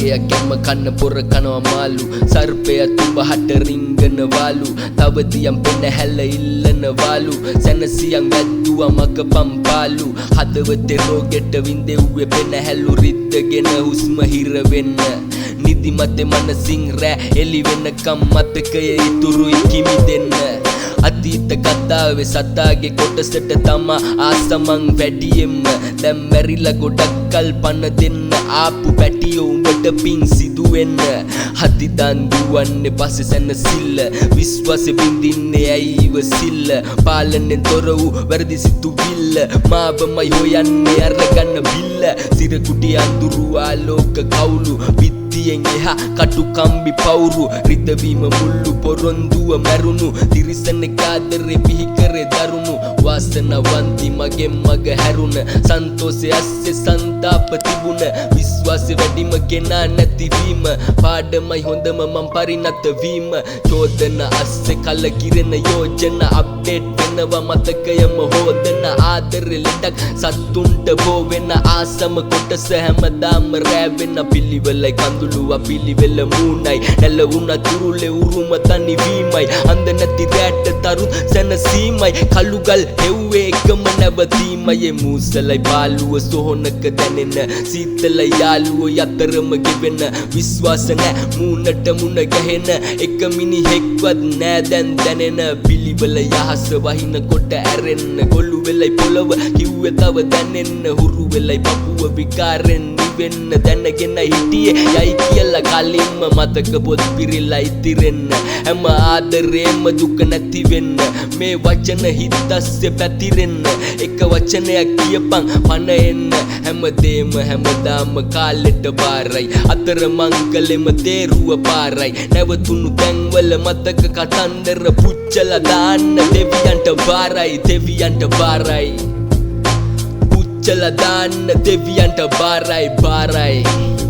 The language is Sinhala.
නාගයා කැම කන්න පොර කනවා මාළු සර්පයා තුඹහට රිංගනවාලු තව දියම් පෙන හැල ඉල්ලනවාලු සැනසියන් වැද්දුවා මක පම්පාලු හදවතේ රෝගෙට විඳෙව්වේ පෙන හැලු රිද්දගෙන හුස්ම හිර වෙන්න නිදිමතේ මනසින් රෑ එලි වෙනකම් මතකයේ ඉතුරුයි කිමි දෙන්න අතීත කතාවේ සතාගේ කොටසට තමා ආසමං වැඩියෙන්ම දැන් මැරිලා ගොඩක් කල් පන දෙන්න ආපු පැටියෝ උඹට පිං සිදුවෙන්න හදි දන් දුවන්නේ පස්සේ සැනසිල්ල විශ්වාසෙ බින්දින්නේ ඇයි ඉවසිල්ල පාලනෙන් තොර වූ වැරදි සිතුවිල්ල මාවමයි හොයන්නේ අරගන්න බිල්ල සිර කුටි අඳුරු ආලෝක කවුළු විත්තියෙන් එහා කටු කම්බි පවුරු රිදවීම මුල්ලු පොරොන්දුව මැරුණු තිරිසන කාදරේ පිහිකරේ දරුණු වාසනාවන්ති මගෙන් මග හැරුණ සන්තෝෂේ ඇස්සේ සන්තාප තිබුණ විශ්වාසෙ වැඩිම කෙනා නැතිවීම පාඩමයි හොඳම මං පරිණත වීම චෝදන අස්සේ කලකිරෙන යෝජන අප්ඩේට් වෙනවා මතකයම හොදන ආදරෙ ලෙඩක් සතුන්ට බෝ වෙන ආසම කොටස හැමදාම රෑ වෙන පිළිවෙලයි කඳුළුව පිළිවෙල මූණයි නැල වුණ තුරුලේ උරුම තනිවීමයි අන්ද නැති රැට තරු සැනසීමයි කළුගල් හෙව්වේ එකම නැවතීමයි මූසලයි බාලුව සොහොනක දැනෙන සීතල යාළුවෝ යතරම ගෙවෙන විශ්වාස නැ මූණට මුණ ගැහෙන එක මිනිහෙක්වත් නෑ දැන් දැනෙන පිළිවෙල යහස වහින කොට ඇරෙන්න ගොළු වෙලයි පොළව කිව්වේ තව දැනෙන්න හුරු වෙලයි පපුව විකාරෙන් නිවෙන්න දැනගෙන හිටියේ යයි කියලා කලින්ම මතක පොත් පිරිලා ඉතිරෙන්න හැම ආදරේම දුක නැති වෙන්න මේ වචන හිතස්සේ පැතිරෙන්න එක වචනයක් කියපන් පන එන්න හැමදේම හැමදාම කාලෙට බාරයි අතර මංකලෙම තේරුව පාරයි නැවතුණු තැන්වල මතක කතන්දර පුච්චලා දාන්න දෙවියන්ට බාරයි පුච්චලා දාන්න දෙවියන්ට බාරයි